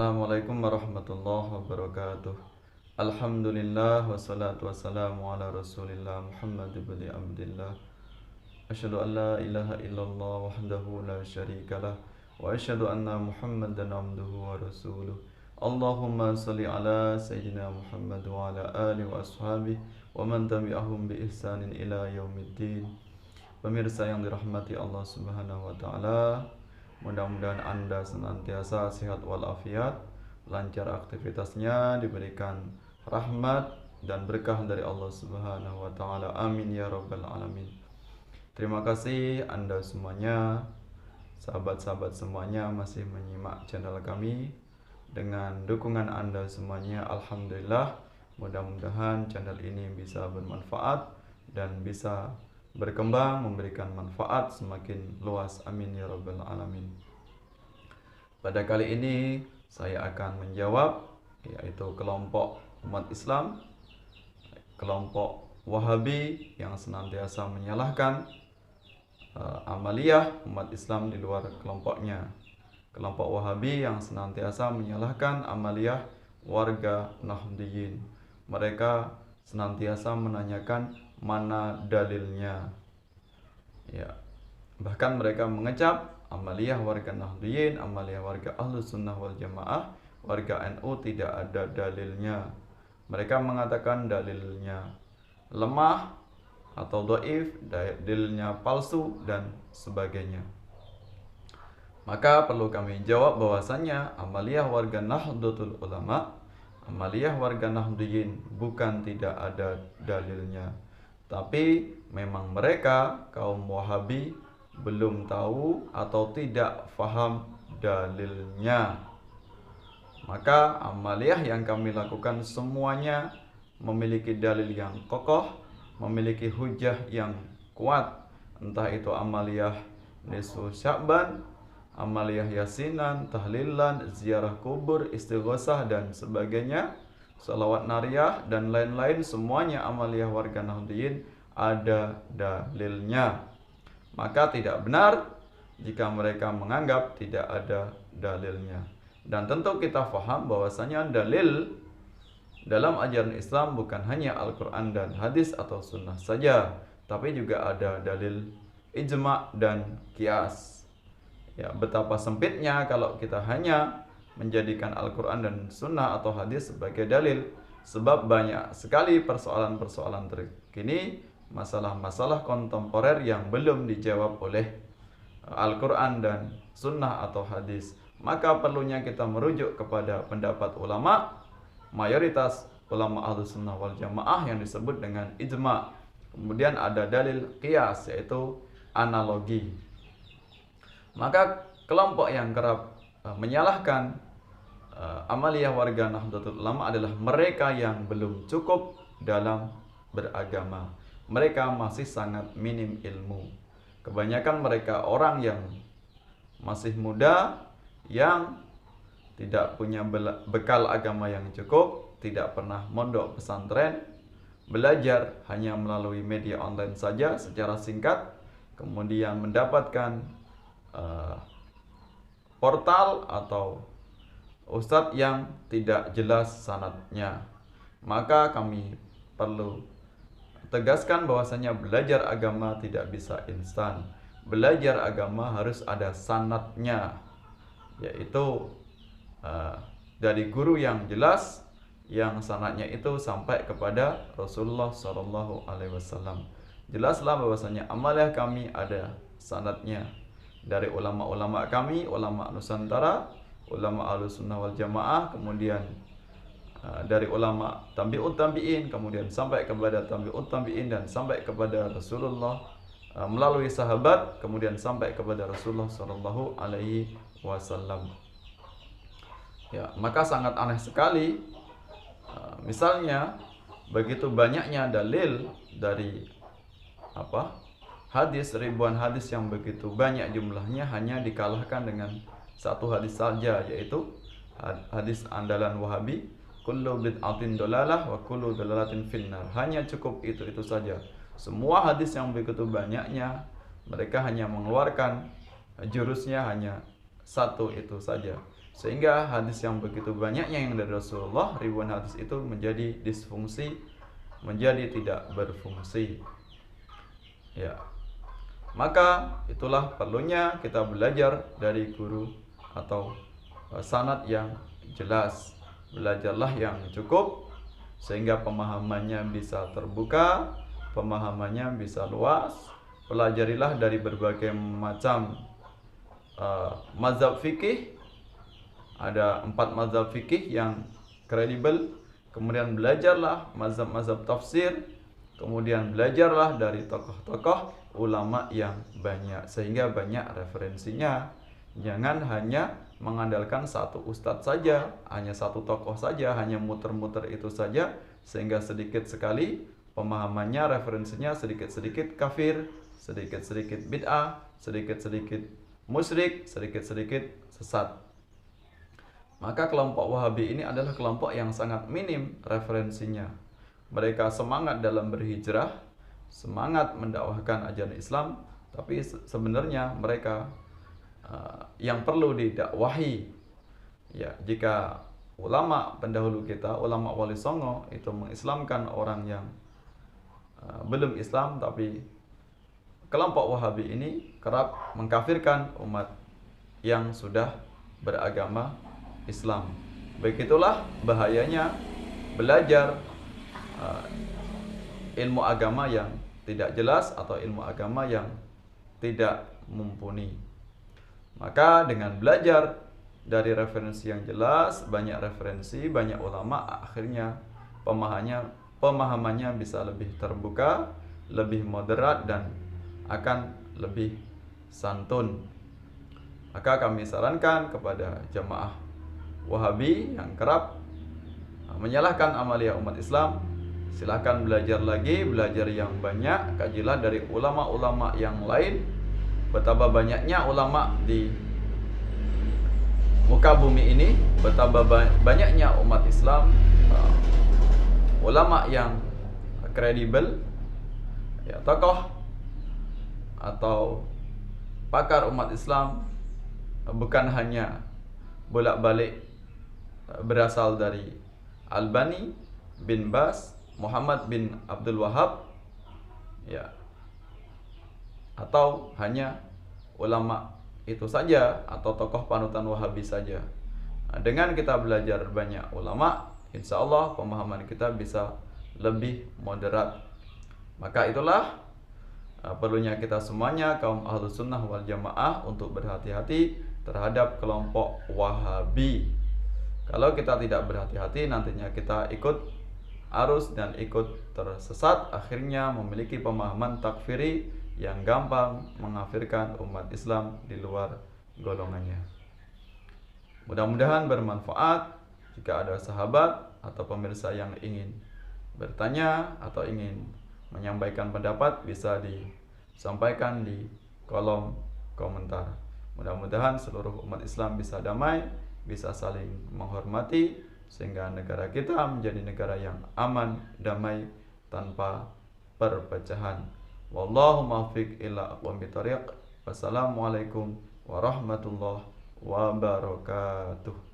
Assalamualaikum warahmatullahi wabarakatuh. Alhamdulillah wassalatu wassalamu ala Rasulillah Muhammad ibn Abdillah. Asyhadu an la ilaha illallah wahdahu la syarikalah wa asyhadu anna Muhammadan abduhu wa rasuluh. Allahumma salli ala sayyidina Muhammad wa ala alihi wa ashabihi wa man tabi'ahum bi ihsanin ila yaumiddin. Pemirsa yang dirahmati Allah Subhanahu wa taala, mudah-mudahan Anda senantiasa sehat walafiat, lancar aktivitasnya, diberikan rahmat dan berkah dari Allah Subhanahu wa taala. Amin ya rabbal alamin. Terima kasih Anda semuanya, sahabat-sahabat semuanya masih menyimak channel kami. Dengan dukungan Anda semuanya, alhamdulillah, mudah-mudahan channel ini bisa bermanfaat dan bisa berkembang, memberikan manfaat semakin luas. Amin ya rabbal alamin. Pada kali ini saya akan menjawab, yaitu kelompok umat Islam, kelompok Wahabi yang senantiasa menyalahkan amaliyah umat Islam di luar kelompoknya. Kelompok Wahabi yang senantiasa menyalahkan amaliyah warga Nahdliyin. Mereka senantiasa menanyakan mana dalilnya. Ya, bahkan mereka mengecap amaliyah warga Nahdliyin, amaliyah warga Ahlus Sunnah wal Jamaah, warga NU tidak ada dalilnya. Mereka mengatakan dalilnya lemah atau dhaif, dalilnya palsu dan sebagainya. Maka perlu kami jawab bahwasannya amaliyah warga Nahdlatul Ulama, amaliyah warga Nahdliyin bukan tidak ada dalilnya, tapi memang mereka kaum Wahabi belum tahu atau tidak faham dalilnya. Maka amaliyah yang kami lakukan semuanya memiliki dalil yang kokoh, memiliki hujah yang kuat, entah itu amaliyah nisfu Sya'ban, amaliyah yasinan, tahlilan, ziarah kubur, istighosah dan sebagainya, salawat nariyah dan lain-lain, semuanya amaliyah warga Nahdliyin ada dalilnya. Maka tidak benar jika mereka menganggap tidak ada dalilnya. Dan tentu kita faham bahwasanya dalil dalam ajaran Islam bukan hanya Al-Quran dan hadis atau sunnah saja, tapi juga ada dalil ijma' dan qiyas. Ya, betapa sempitnya kalau kita hanya menjadikan Al-Quran dan sunnah atau hadis sebagai dalil. Sebab banyak sekali persoalan-persoalan terkini, masalah-masalah kontemporer yang belum dijawab oleh Al-Quran dan sunnah atau hadis. Maka perlunya kita merujuk kepada pendapat ulama, mayoritas ulama Ahlus Sunnah wal Jamaah yang disebut dengan ijma'. Kemudian ada dalil qiyas, yaitu analogi. Maka kelompok yang kerap menyalahkan amaliyah warga Nahdlatul Ulama adalah mereka yang belum cukup dalam beragama. Mereka masih sangat minim ilmu. Kebanyakan mereka orang yang masih muda, yang tidak punya bekal agama yang cukup, tidak pernah mondok pesantren, belajar hanya melalui media online saja secara singkat, kemudian mendapatkan portal atau ustadz yang tidak jelas sanadnya. Maka kami perlu tegaskan bahwasanya belajar agama tidak bisa instan. Belajar agama harus ada sanadnya, yaitu dari guru yang jelas, yang sanadnya itu sampai kepada Rasulullah SAW. Jelaslah bahwasanya amaliyah kami ada sanadnya dari ulama-ulama kami, ulama Nusantara, ulama Ahlus Sunnah wal Jamaah, kemudian dari ulama tabi'ut tabi'in, kemudian sampai kepada tabi'ut tabi'in dan sampai kepada Rasulullah, melalui sahabat, kemudian sampai kepada Rasulullah Shallallahu Alaihi Wasallam. Ya, maka sangat aneh sekali, misalnya begitu banyaknya dalil dari hadis, ribuan hadis yang begitu banyak jumlahnya, hanya dikalahkan dengan satu hadis saja, yaitu hadis andalan Wahabi, kullu bid'atin dolalah wa kullu dolalatin finnar. Hanya cukup itu saja. Semua hadis yang begitu banyaknya, mereka hanya mengeluarkan jurusnya hanya satu itu saja, Sehingga hadis yang begitu banyaknya yang dari Rasulullah, ribuan hadis itu menjadi disfungsi, menjadi tidak berfungsi. Ya. Maka itulah perlunya kita belajar dari guru atau sanad yang jelas. Belajarlah yang cukup sehingga pemahamannya bisa terbuka, pemahamannya bisa luas. Pelajarilah dari berbagai macam mazhab fikih. Ada 4 mazhab fikih yang kredibel. Kemudian belajarlah mazhab-mazhab tafsir. Kemudian belajarlah dari tokoh-tokoh ulama yang banyak, sehingga banyak referensinya. Jangan hanya mengandalkan satu ustadz saja, hanya satu tokoh saja, hanya muter-muter itu saja, sehingga sedikit sekali pemahamannya, referensinya sedikit-sedikit kafir, sedikit-sedikit bid'ah, sedikit-sedikit musyrik, sedikit-sedikit sesat. Maka kelompok Wahabi ini adalah kelompok yang sangat minim referensinya. Mereka semangat dalam berhijrah, semangat mendakwahkan ajaran Islam, tapi sebenarnya mereka yang perlu didakwahi. Ya, jika ulama pendahulu kita, ulama Wali Songo itu mengislamkan orang yang belum Islam, tapi kelompok Wahabi ini kerap mengkafirkan umat yang sudah beragama Islam. Begitulah bahayanya belajar ilmu agama yang tidak jelas atau ilmu agama yang tidak mumpuni. Maka dengan belajar dari referensi yang jelas, banyak referensi, banyak ulama, akhirnya pemahamannya bisa lebih terbuka, lebih moderat, dan akan lebih santun. Maka kami sarankan kepada jamaah Wahabi yang kerap menyalahkan amaliyah umat Islam, silahkan belajar lagi, belajar yang banyak, kajilah dari ulama-ulama yang lain. Betapa banyaknya ulama di muka bumi ini, betapa banyaknya umat Islam, ulama yang kredibel, ya, tokoh atau pakar umat Islam, bukan hanya bolak-balik berasal dari Albani, bin Bas, Muhammad bin Abdul Wahab, ya, atau hanya ulama itu saja atau tokoh panutan Wahabi saja. Dengan kita belajar banyak ulama, insya Allah pemahaman kita bisa lebih moderat. Maka itulah perlunya kita semuanya, kaum Ahlus Sunnah wal Jamaah, untuk berhati-hati terhadap kelompok Wahabi. Kalau kita tidak berhati-hati, nantinya kita ikut arus dan ikut tersesat, akhirnya memiliki pemahaman takfiri yang gampang mengkafirkan umat Islam di luar golongannya. Mudah-mudahan bermanfaat. Jika ada sahabat atau pemirsa yang ingin bertanya atau ingin menyampaikan pendapat, bisa disampaikan di kolom komentar. Mudah-mudahan seluruh umat Islam bisa damai, bisa saling menghormati, sehingga negara kita menjadi negara yang aman, damai, tanpa perpecahan. Wallahu muwaffiq ila aqwamit thoriq. Wassalamualaikum warahmatullahi wabarakatuh.